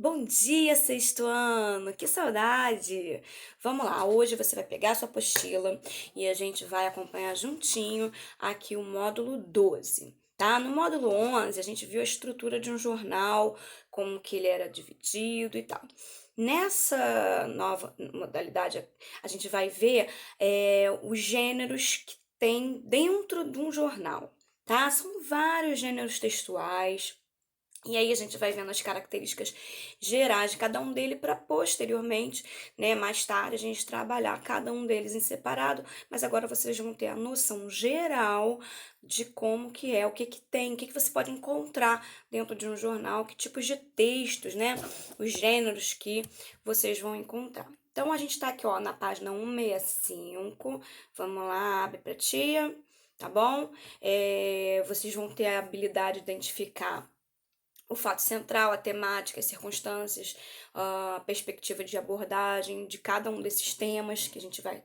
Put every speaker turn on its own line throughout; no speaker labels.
Bom dia, sexto ano! Que saudade! Vamos lá, hoje você vai pegar a sua apostila e a gente vai acompanhar juntinho aqui o módulo 12, tá? No módulo 11, a gente viu a estrutura de um jornal, como que ele era dividido e tal. Nessa nova modalidade, a gente vai ver os gêneros que tem dentro de um jornal, tá? São vários gêneros textuais. E aí a gente vai vendo as características gerais de cada um deles para posteriormente, né, mais tarde a gente trabalhar cada um deles em separado, mas agora vocês vão ter a noção geral de como que é, o que que tem, o que que você pode encontrar dentro de um jornal, que tipos de textos, né, os gêneros que vocês vão encontrar. Então a gente está aqui, ó, na página 165. Vamos lá, abre para tia, tá bom? Vocês vão ter a habilidade de identificar o fato central, a temática, as circunstâncias, a perspectiva de abordagem de cada um desses temas que a gente vai,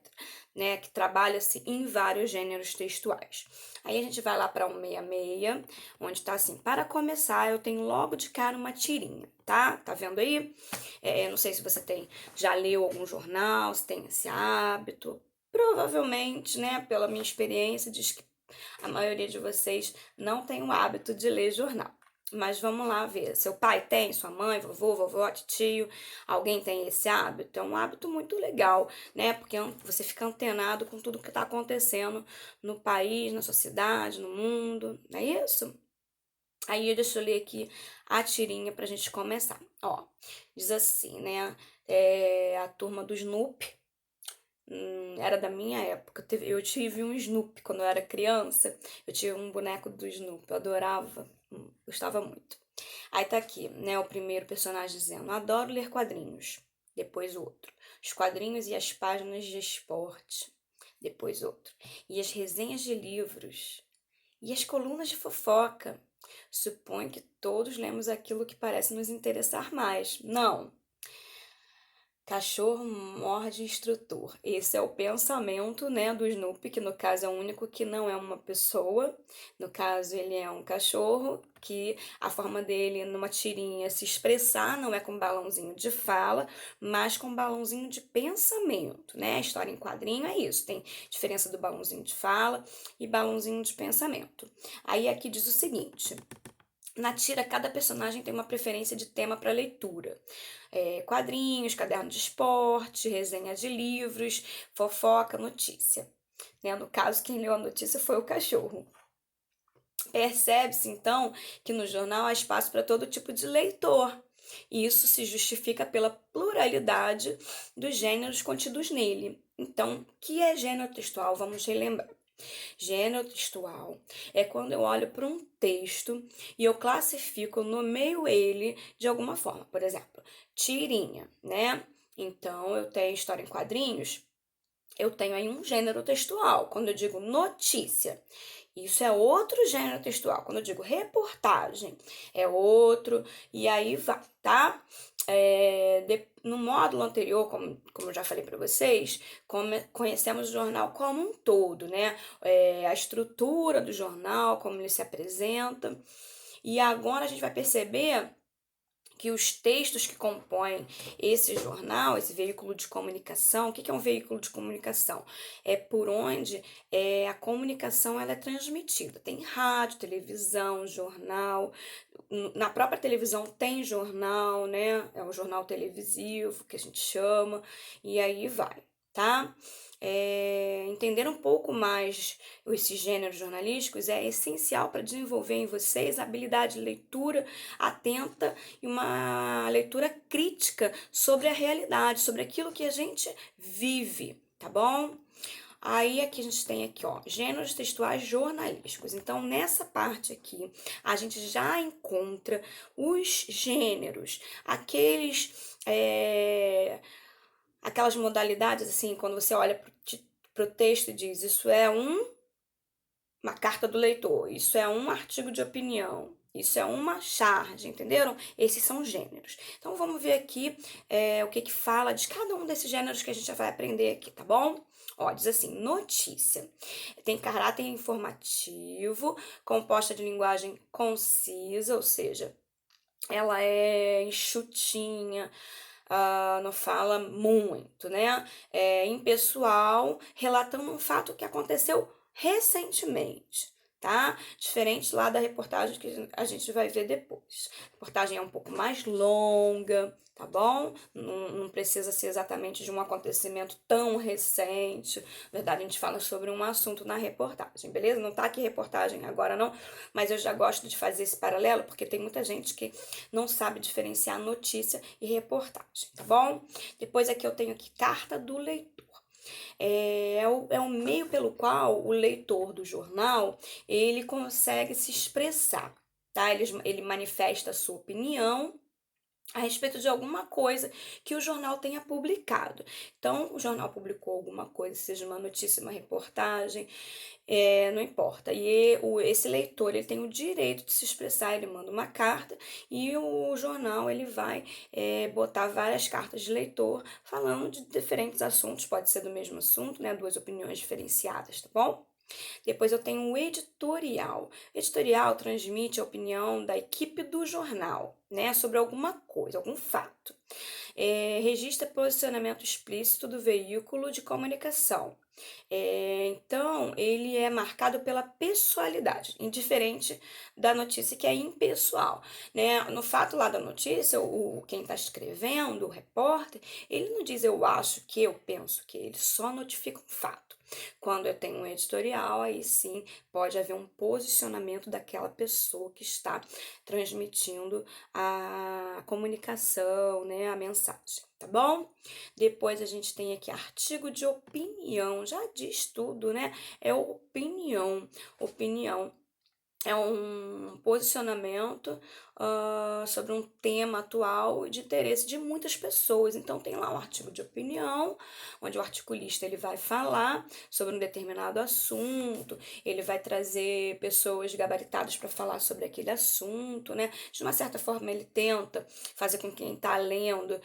né, que trabalha-se em vários gêneros textuais. Aí a gente vai lá para o 166, onde está assim: para começar, eu tenho logo de cara uma tirinha, tá? Tá vendo aí? Não sei se você já leu algum jornal, se tem esse hábito. Provavelmente, né, pela minha experiência, diz que a maioria de vocês não tem o hábito de ler jornal. Mas vamos lá ver. Seu pai tem, sua mãe, vovô, vovó, tio, alguém tem esse hábito? É um hábito muito legal, né? Porque você fica antenado com tudo que está acontecendo no país, na sua cidade, no mundo, não é isso? Aí deixa eu ler aqui a tirinha pra gente começar. Ó, diz assim, né? A turma do Snoopy. Era da minha época. Eu tive um Snoopy quando eu era criança. Eu tinha um boneco do Snoopy. Eu adorava, gostava muito. Aí tá aqui, né? O primeiro personagem dizendo: adoro ler quadrinhos. Depois outro: os quadrinhos e as páginas de esporte. Depois outro: e as resenhas de livros. E as colunas de fofoca. Suponho que todos lemos aquilo que parece nos interessar mais. Não. Cachorro morde instrutor. Esse é o pensamento, né, do Snoopy, que no caso é o único que não é uma pessoa. No caso, ele é um cachorro, que a forma dele numa tirinha se expressar não é com balãozinho de fala, mas com balãozinho de pensamento, né? A história em quadrinho é isso, tem diferença do balãozinho de fala e balãozinho de pensamento. Aí aqui diz o seguinte: na tira, cada personagem tem uma preferência de tema para leitura. Quadrinhos, caderno de esporte, resenha de livros, fofoca, notícia. Né? No caso, quem leu a notícia foi o cachorro. Percebe-se, então, que no jornal há espaço para todo tipo de leitor. E isso se justifica pela pluralidade dos gêneros contidos nele. Então, o que é gênero textual? Vamos relembrar. Gênero textual é quando eu olho para um texto e eu classifico, nomeio ele de alguma forma. Por exemplo, tirinha, né? Então, eu tenho história em quadrinhos, eu tenho aí um gênero textual. Quando eu digo notícia, isso é outro gênero textual. Quando eu digo reportagem, é outro, e aí vai, tá? No módulo anterior, como eu já falei para vocês, conhecemos o jornal como um todo, né? A estrutura do jornal, como ele se apresenta. E agora a gente vai perceber que os textos que compõem esse jornal, esse veículo de comunicação, o que é um veículo de comunicação? É por onde a comunicação ela é transmitida. Tem rádio, televisão, jornal. Na própria televisão tem jornal, né? É o jornal televisivo que a gente chama, e aí vai, tá? Entender um pouco mais esses gêneros jornalísticos é essencial para desenvolver em vocês a habilidade de leitura atenta e uma leitura crítica sobre a realidade, sobre aquilo que a gente vive, tá bom? Aí aqui a gente tem aqui, ó, gêneros textuais jornalísticos. Então, nessa parte aqui, a gente já encontra os gêneros, aquelas modalidades, assim, quando você olha para o texto e diz, isso é uma carta do leitor, isso é um artigo de opinião, isso é uma charge, entenderam? Esses são gêneros. Então vamos ver aqui o que fala de cada um desses gêneros que a gente já vai aprender aqui, tá bom? Ó, diz assim: notícia. Tem caráter informativo, composta de linguagem concisa, ou seja, ela é enxutinha, não fala muito, né? É impessoal, relatando um fato que aconteceu recentemente, tá? Diferente lá da reportagem que a gente vai ver depois. A reportagem é um pouco mais longa, tá bom? Não precisa ser exatamente de um acontecimento tão recente. Na verdade, a gente fala sobre um assunto na reportagem, beleza? Não tá aqui reportagem agora não, mas eu já gosto de fazer esse paralelo porque tem muita gente que não sabe diferenciar notícia e reportagem, tá bom? Depois aqui eu tenho aqui carta do leitor. É o meio pelo qual o leitor do jornal ele consegue se expressar, tá? Ele manifesta a sua opinião a respeito de alguma coisa que o jornal tenha publicado. Então, o jornal publicou alguma coisa, seja uma notícia, uma reportagem, não importa. Esse leitor ele tem o direito de se expressar, ele manda uma carta e o jornal ele vai botar várias cartas de leitor falando de diferentes assuntos, pode ser do mesmo assunto, né? Duas opiniões diferenciadas, tá bom? Depois eu tenho o editorial. Editorial transmite a opinião da equipe do jornal, né, sobre alguma coisa, algum fato. Registra posicionamento explícito do veículo de comunicação. Então, ele é marcado pela pessoalidade, indiferente da notícia que é impessoal, né? No fato lá da notícia, quem está escrevendo, o repórter, ele não diz eu acho que, eu penso que, ele só notifica um fato. Quando eu tenho um editorial, aí sim pode haver um posicionamento daquela pessoa que está transmitindo a comunicação, né, a mensagem, tá bom? Depois a gente tem aqui artigo de opinião, já diz tudo, né? É opinião. Opinião é um posicionamento sobre um tema atual de interesse de muitas pessoas. Então tem lá um artigo de opinião, onde o articulista ele vai falar sobre um determinado assunto, ele vai trazer pessoas gabaritadas para falar sobre aquele assunto, né? De uma certa forma ele tenta fazer com que quem está lendo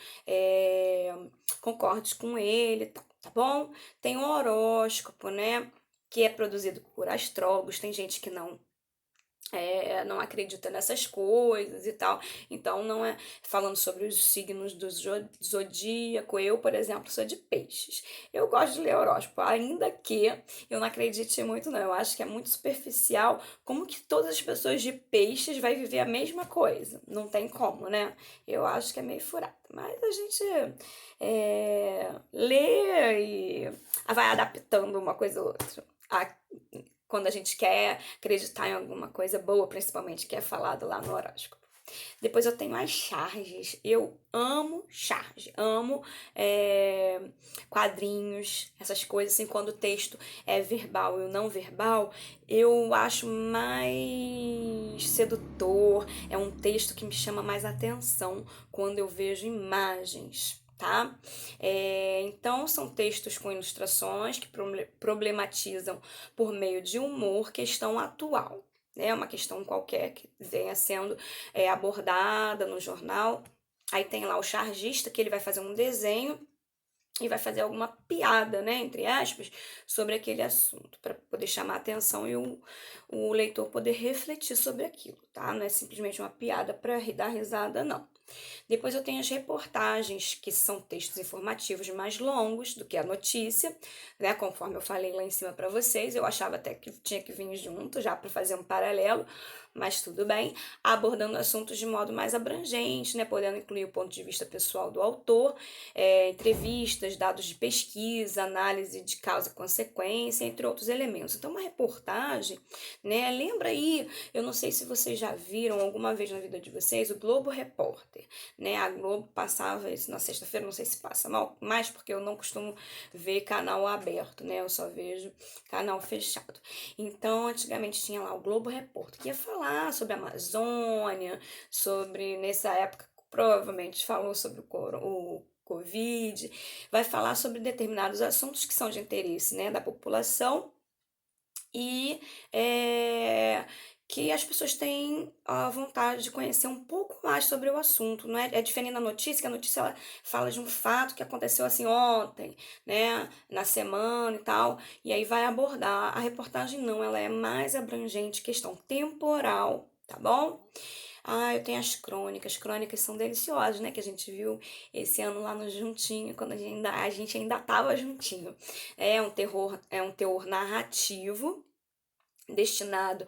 concorde com ele, tá bom? Tem o horóscopo, né? Que é produzido por astrólogos, tem gente que não acredita nessas coisas e tal. Então, não é falando sobre os signos do zodíaco. Eu, por exemplo, sou de peixes. Eu gosto de ler horóscopo, ainda que eu não acredite muito, não. Eu acho que é muito superficial. Como que todas as pessoas de peixes vai viver a mesma coisa? Não tem como, né? Eu acho que é meio furado. Mas a gente lê e vai adaptando uma coisa ou outra. Quando a gente quer acreditar em alguma coisa boa, principalmente que é falado lá no horóscopo. Depois eu tenho as charges. Eu amo charge, amo quadrinhos, essas coisas assim, quando o texto é verbal e não verbal, eu acho mais sedutor, é um texto que me chama mais atenção quando eu vejo imagens. Tá? Então, são textos com ilustrações que problematizam por meio de humor questão atual, né? Uma questão qualquer que venha sendo abordada no jornal. Aí tem lá o chargista, que ele vai fazer um desenho e vai fazer alguma piada, né, entre aspas, sobre aquele assunto, para poder chamar a atenção e o leitor poder refletir sobre aquilo, tá? Não é simplesmente uma piada para dar risada, não. Depois eu tenho as reportagens, que são textos informativos mais longos do que a notícia, né? Conforme eu falei lá em cima para vocês, eu achava até que tinha que vir junto já para fazer um paralelo, mas tudo bem, abordando assuntos de modo mais abrangente, né? Podendo incluir o ponto de vista pessoal do autor, entrevistas, dados de pesquisa, análise de causa e consequência, entre outros elementos. Então, uma reportagem, né? Lembra aí, eu não sei se vocês já viram alguma vez na vida de vocês o Globo Repórter, né? A Globo passava isso na sexta-feira, não sei se passa mais porque eu não costumo ver canal aberto, né? Eu só vejo canal fechado. Então, antigamente tinha lá o Globo Repórter, que ia falar sobre a Amazônia, sobre, nessa época, provavelmente falou sobre o Covid, vai falar sobre determinados assuntos que são de interesse, né, da população e que as pessoas têm a vontade de conhecer um pouco mais sobre o assunto, não é? É diferente da notícia, que a notícia ela fala de um fato que aconteceu assim ontem, né, na semana e tal, e aí vai abordar. A reportagem não, ela é mais abrangente, questão temporal, tá bom? Ah, eu tenho as crônicas. Crônicas são deliciosas, né? Que a gente viu esse ano lá no Juntinho, quando a gente ainda tava juntinho. É um teor narrativo destinado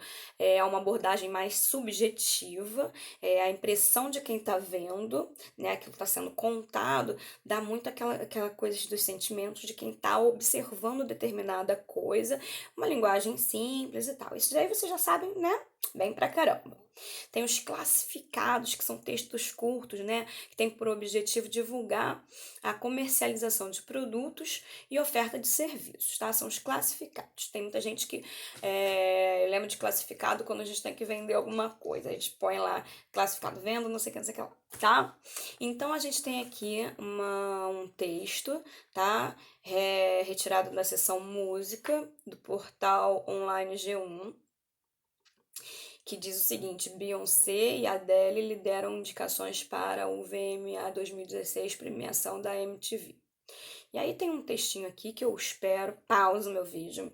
a uma abordagem mais subjetiva, a impressão de quem está vendo, né, aquilo que está sendo contado, dá muito aquela coisa dos sentimentos de quem está observando determinada coisa, uma linguagem simples e tal. Isso daí vocês já sabem, né? Bem pra caramba. Tem os classificados, que são textos curtos, né, que tem por objetivo divulgar a comercialização de produtos e oferta de serviços, tá? São os classificados. Tem muita gente que lembra de classificado quando a gente tem que vender alguma coisa. A gente põe lá classificado vendo, não sei o que, não sei o que lá, tá? Então a gente tem aqui um texto, tá? Retirado da seção música do portal online G1, que diz o seguinte: Beyoncé e Adele lideram indicações para o VMA 2016, premiação da MTV. E aí tem um textinho aqui que eu espero, pausa o meu vídeo,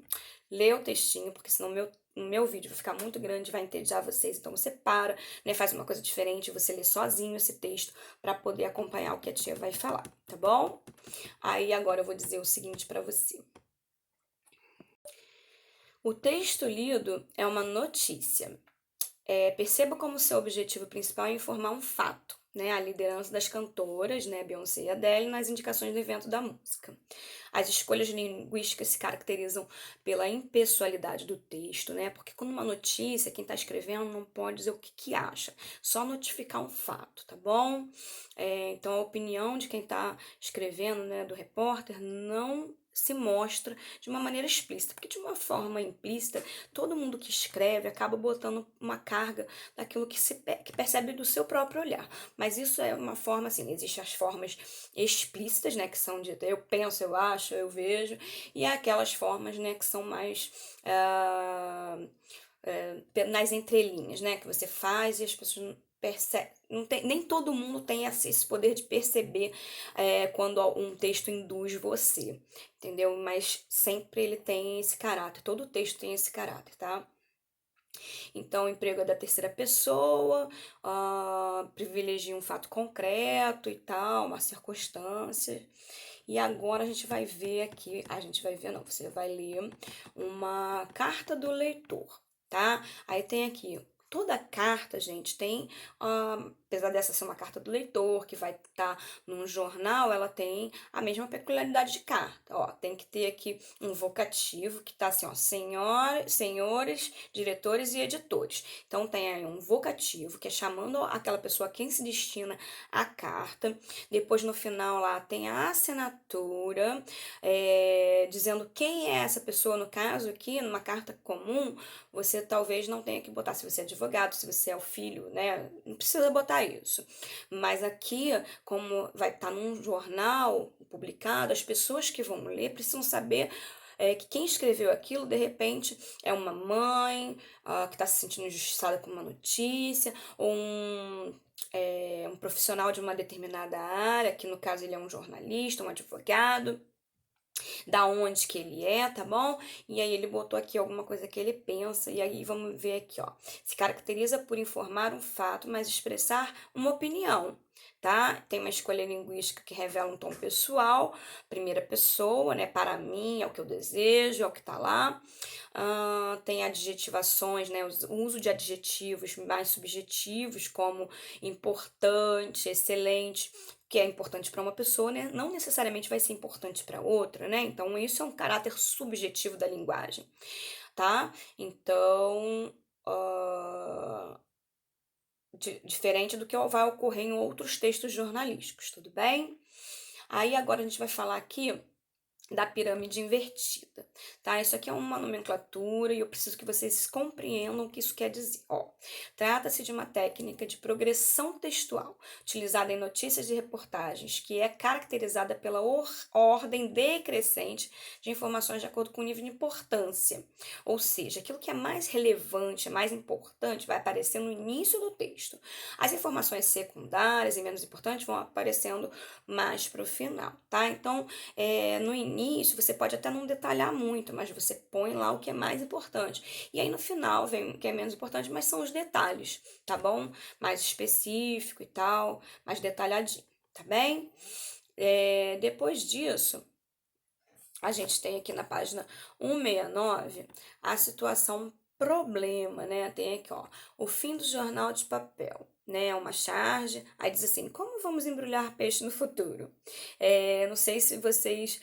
lê o textinho, porque senão o meu vídeo vai ficar muito grande, vai entediar vocês. Então você para, né, faz uma coisa diferente, você lê sozinho esse texto para poder acompanhar o que a tia vai falar, tá bom? Aí agora eu vou dizer o seguinte para você. O texto lido é uma notícia. Perceba como seu objetivo principal é informar um fato, né? A liderança das cantoras, né, Beyoncé e Adele, nas indicações do evento da música. As escolhas linguísticas se caracterizam pela impessoalidade do texto, né? Porque quando uma notícia, quem está escrevendo não pode dizer o que acha, só notificar um fato, tá bom? Então a opinião de quem está escrevendo, né, do repórter, não se mostra de uma maneira explícita, porque de uma forma implícita, todo mundo que escreve acaba botando uma carga daquilo que percebe do seu próprio olhar. Mas isso é uma forma, assim, existem as formas explícitas, né, que são ditas, eu penso, eu acho, eu vejo, e há aquelas formas, né, que são mais nas entrelinhas, né, que você faz e as pessoas percebem. Não tem, nem todo mundo tem esse poder de perceber quando um texto induz você, entendeu? Mas sempre ele tem esse caráter, todo texto tem esse caráter, tá? Então, o emprego é da terceira pessoa, privilegia um fato concreto e tal, uma circunstância. E agora a gente vai ver aqui, a gente vai ver, não, você vai ler uma carta do leitor, tá? Aí tem aqui. Toda carta, gente, tem, apesar dessa ser uma carta do leitor, que vai estar num jornal, ela tem a mesma peculiaridade de carta. Ó, tem que ter aqui um vocativo que tá assim, ó, senhores, diretores e editores. Então tem aí um vocativo que é chamando aquela pessoa a quem se destina a carta. Depois no final lá tem a assinatura, dizendo quem é essa pessoa. No caso aqui, numa carta comum, você talvez não tenha que botar se você é advogado, se você é o filho, né? Não precisa botar isso. Mas aqui, como vai estar num jornal publicado, as pessoas que vão ler precisam saber que quem escreveu aquilo, de repente, é uma mãe que está se sentindo injustiçada com uma notícia, ou um profissional de uma determinada área, que no caso ele é um jornalista, um advogado, da onde que ele é, tá bom? E aí ele botou aqui alguma coisa que ele pensa, e aí vamos ver aqui, ó. Se caracteriza por informar um fato, mas expressar uma opinião, tá? Tem uma escolha linguística que revela um tom pessoal, primeira pessoa, né? Para mim, é o que eu desejo, é o que tá lá. Tem adjetivações, né? O uso de adjetivos mais subjetivos, como importante, excelente, que é importante para uma pessoa, né, não necessariamente vai ser importante para outra, né? Então, isso é um caráter subjetivo da linguagem, tá? Então, diferente do que vai ocorrer em outros textos jornalísticos, tudo bem? Aí agora a gente vai falar aqui da pirâmide invertida, tá? Isso aqui é uma nomenclatura e eu preciso que vocês compreendam o que isso quer dizer. Ó, trata-se de uma técnica de progressão textual utilizada em notícias e reportagens que é caracterizada pela ordem decrescente de informações de acordo com o nível de importância. Ou seja, aquilo que é mais relevante, mais importante, vai aparecer no início do texto. As informações secundárias e menos importantes vão aparecendo mais para o final, tá? Então, no início início você pode até não detalhar muito, mas você põe lá o que é mais importante. E aí no final vem o que é menos importante, mas são os detalhes, tá bom? Mais específico e tal, mais detalhadinho, tá bem? Depois disso, a gente tem aqui na página 169 a situação problema, né? Tem aqui, ó, o fim do jornal de papel, né? Uma charge. Aí diz assim: como vamos embrulhar peixe no futuro? Não sei se vocês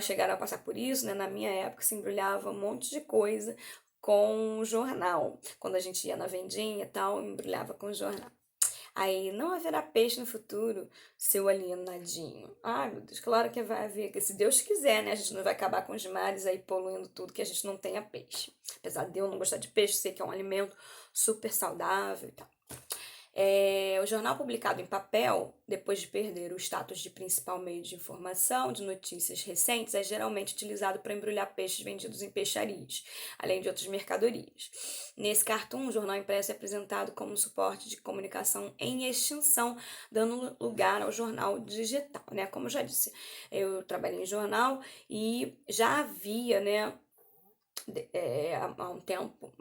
chegaram a passar por isso, né? Na minha época se embrulhava um monte de coisa com jornal. Quando a gente ia na vendinha e tal, embrulhava com jornal. Aí, não haverá peixe no futuro, seu alienadinho. Ai, meu Deus, claro que vai haver, que se Deus quiser, né? A gente não vai acabar com os mares aí poluindo tudo, que a gente não tenha peixe. Apesar de eu não gostar de peixe, sei que é um alimento super saudável e tal. O jornal publicado em papel, depois de perder o status de principal meio de informação de notícias recentes, é geralmente utilizado para embrulhar peixes vendidos em peixarias, além de outras mercadorias. Nesse cartoon, o jornal impresso é apresentado como um suporte de comunicação em extinção, dando lugar ao jornal digital, né? Como eu já disse, eu trabalhei em jornal e já havia, né,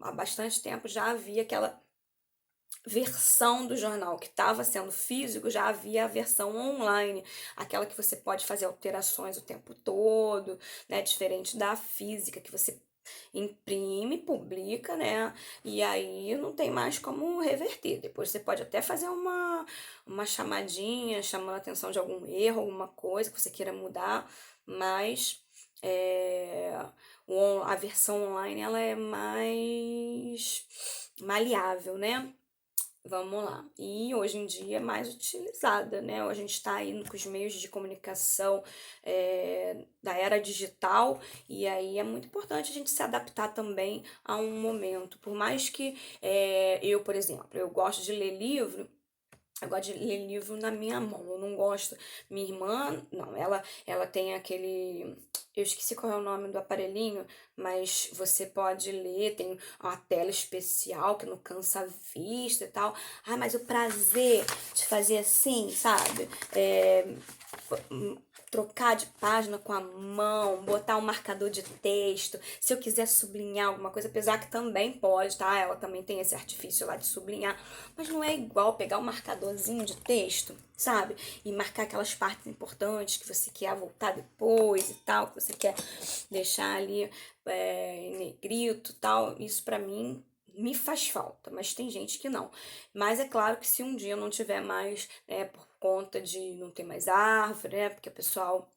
há bastante tempo, já havia aquela versão do jornal que estava sendo físico, já havia a versão online, aquela que você pode fazer alterações o tempo todo, né? Diferente da física, que você imprime, publica, né? E aí não tem mais como reverter. Depois você pode até fazer uma chamadinha, chamando a atenção de algum erro, alguma coisa que você queira mudar, mas é, a versão online ela é mais maleável, né? Vamos lá. E hoje em dia é mais utilizada, né? A gente está aí com os meios de comunicação da era digital, e aí é muito importante a gente se adaptar também a um momento. Por mais que eu, por exemplo, eu gosto de ler livro. Eu gosto de ler livro na minha mão, eu não gosto. Minha irmã, não, ela tem aquele. Eu esqueci qual é o nome do aparelhinho, mas você pode ler, tem uma tela especial que não cansa a vista e tal. Ah, mas o prazer de fazer assim, sabe? Trocar de página com a mão, botar um marcador de texto, se eu quiser sublinhar alguma coisa, apesar que também pode, tá? Ela também tem esse artifício lá de sublinhar, mas não é igual pegar um marcadorzinho de texto, sabe? E marcar aquelas partes importantes que você quer voltar depois e tal, que você quer deixar ali em negrito e tal. Isso pra mim me faz falta, mas tem gente que não. Mas é claro que se um dia não tiver mais, por conta de não ter mais árvore, né, porque o pessoal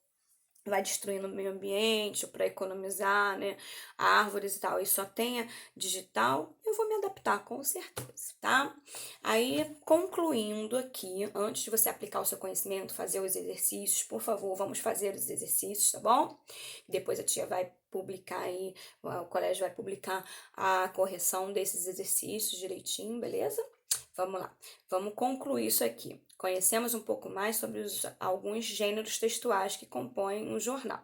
vai destruindo o meio ambiente para economizar, né, árvores e tal, e só tenha digital, eu vou me adaptar com certeza, tá? Aí, concluindo aqui, antes de você aplicar o seu conhecimento, fazer os exercícios, por favor, vamos fazer os exercícios, tá bom? Depois a tia vai publicar aí, o colégio vai publicar a correção desses exercícios direitinho, beleza? Vamos lá, vamos concluir isso aqui. Conhecemos um pouco mais sobre alguns gêneros textuais que compõem um jornal.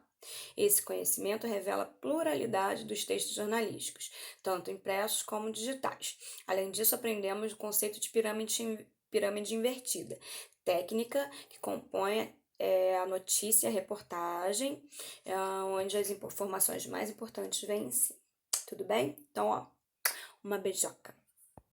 Esse conhecimento revela a pluralidade dos textos jornalísticos, tanto impressos como digitais. Além disso, aprendemos o conceito de pirâmide invertida, técnica que compõe a notícia, a reportagem, onde as informações mais importantes vêm em si. Tudo bem? Então, ó, uma beijoca.